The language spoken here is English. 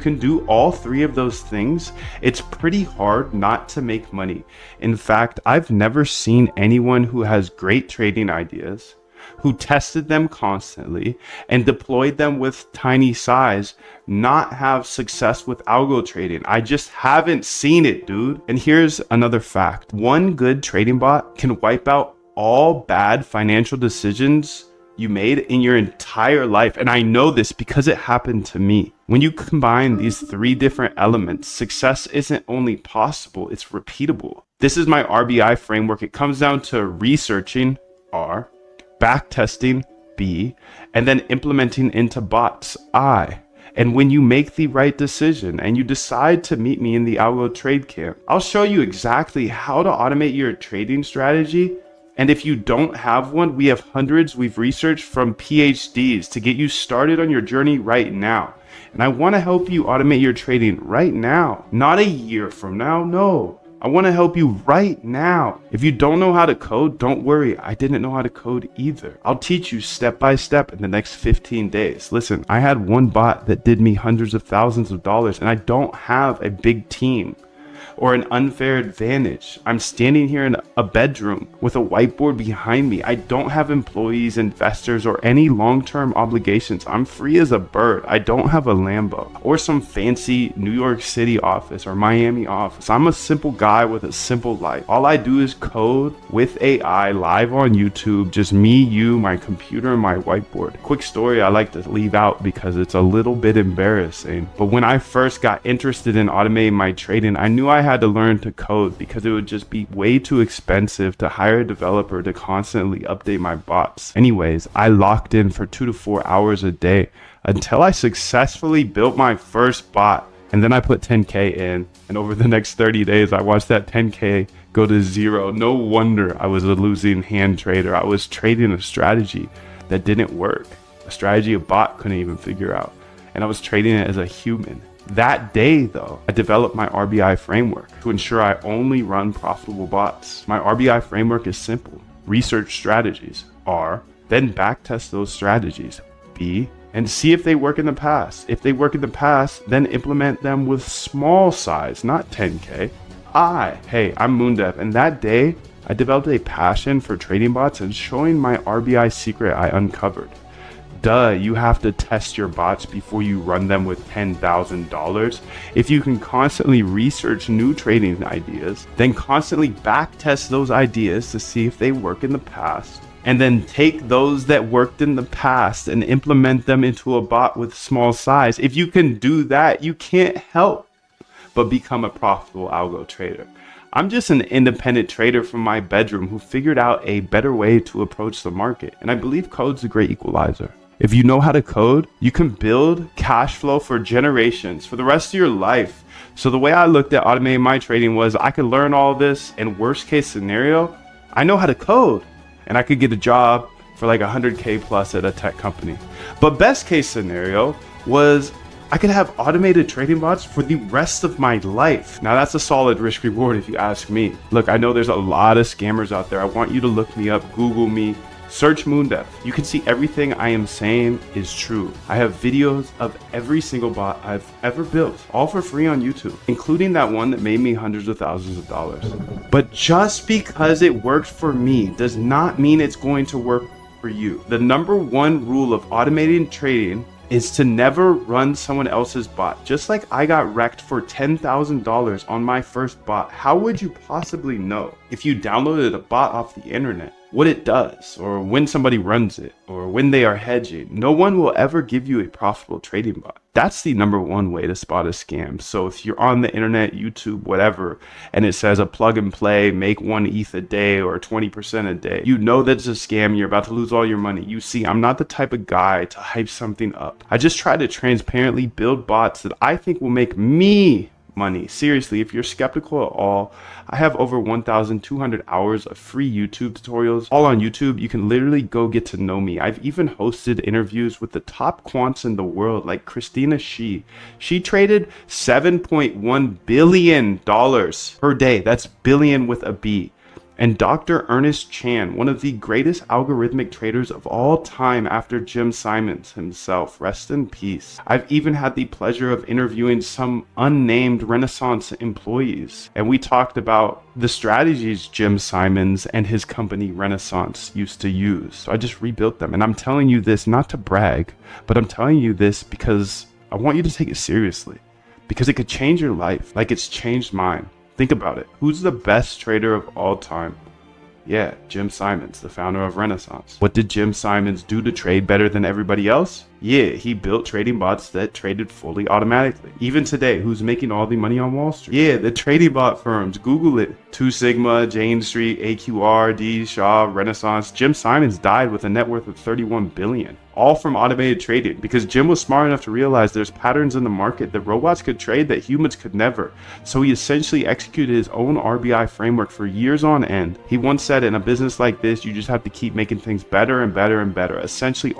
Can do all three of those things, it's pretty hard not to make money. In fact, I've never seen anyone who has great trading ideas, who tested them constantly and deployed them with tiny size, not have success with algo trading. I just haven't seen it, dude. And here's another fact. One good trading bot can wipe out all bad financial decisions you made in your entire life. And I know this because it happened to me. When you combine these three different elements, success isn't only possible, it's repeatable. This is my RBI framework. It comes down to researching, R, backtesting, B, and then implementing into bots, I. And when you make the right decision and you decide to meet me in the Algo Trade Camp, I'll show you exactly how to automate your trading strategy. And if you don't have one, we have hundreds we've researched from PhDs to get you started on your journey right now. And I want to help you automate your trading right now, not a year from now. No, I want to help you right now. If you don't know how to code, don't worry. I didn't know how to code either. I'll teach you step by step in the next 15 days. Listen, I had one bot that did me hundreds of thousands of dollars, and I don't have a big team or an unfair advantage. I'm standing here in a bedroom with a whiteboard behind me. I don't have employees, investors, or any long-term obligations. I'm free as a bird. I don't have a Lambo or some fancy New York City office or Miami office. I'm a simple guy with a simple life. All I do is code with AI live on YouTube, just me, you, my computer, and my whiteboard. Quick story I like to leave out because it's a little bit embarrassing. But when I first got interested in automating my trading, I knew I had to learn to code because it would just be way too expensive to hire a developer to constantly update my bots. Anyways, I locked in for 2 to 4 hours a day until I successfully built my first bot. And then I put 10K in, and over the next 30 days, I watched that 10K go to zero. No wonder I was a losing hand trader. I was trading a strategy that didn't work, a strategy a bot couldn't even figure out. And I was trading it as a human. That day, though, I developed my RBI framework to ensure I only run profitable bots. My RBI framework is simple. Research strategies, R, then backtest those strategies, B, and see if they work in the past. If they work in the past, then implement them with small size, not 10K. Hey, I'm Moondev, and that day, I developed a passion for trading bots and showing my RBI secret I uncovered. You have to test your bots before you run them with $10,000. If you can constantly research new trading ideas, then constantly backtest those ideas to see if they work in the past, and then take those that worked in the past and implement them into a bot with small size. If you can do that, you can't help but become a profitable algo trader. I'm just an independent trader from my bedroom who figured out a better way to approach the market, and I believe code's a great equalizer. If you know how to code, you can build cash flow for generations, for the rest of your life. So the way I looked at automating my trading was I could learn all this, and worst case scenario, I know how to code and I could get a job for like 100K plus at a tech company. But best case scenario was I could have automated trading bots for the rest of my life. Now that's a solid risk reward if you ask me. Look, I know there's a lot of scammers out there. I want you to look me up, Google me, search Moondev. You can see everything I am saying is true. I have videos of every single bot I've ever built, all for free on YouTube, including that one that made me hundreds of thousands of dollars. But just because it worked for me does not mean it's going to work for you. The number one rule of automating trading is to never run someone else's bot. Just like I got wrecked for $10,000 on my first bot, how would you possibly know if you downloaded a bot off the internet what it does, or when somebody runs it, or when they are hedging? No one will ever give you a profitable trading bot. That's the number one way to spot a scam. So if you're on the internet, YouTube, whatever, and it says a plug and play, make 1 ETH a day or 20% a day, you know that it's a scam. You're about to lose all your money. You see, I'm not the type of guy to hype something up. I just try to transparently build bots that I think will make me money. Seriously, if you're skeptical at all, I have over 1,200 hours of free YouTube tutorials, all on YouTube. You can literally go get to know me. I've even hosted interviews with the top quants in the world, like Christina Shi. She traded $7.1 billion per day. That's billion with a B. And Dr. Ernest Chan, one of the greatest algorithmic traders of all time after Jim Simons himself, rest in peace. I've even had the pleasure of interviewing some unnamed Renaissance employees, and we talked about the strategies Jim Simons and his company Renaissance used to use. So I just rebuilt them, and I'm telling you this not to brag, but I'm telling you this because I want you to take it seriously, because it could change your life like it's changed mine. Think about it. Who's the best trader of all time? Yeah, Jim Simons, the founder of Renaissance. What did Jim Simons do to trade better than everybody else? Yeah, he built trading bots that traded fully automatically. Even today, who's making all the money on Wall Street? Yeah, the trading bot firms. Google it. 2 Sigma, Jane Street, AQR, D, Shaw, Renaissance. Jim Simons died with a net worth of $31 billion. All from automated trading, because Jim was smart enough to realize there's patterns in the market that robots could trade that humans could never. So he essentially executed his own RBI framework for years on end. He once said, in a business like this, you just have to keep making things better and better and better. Essentially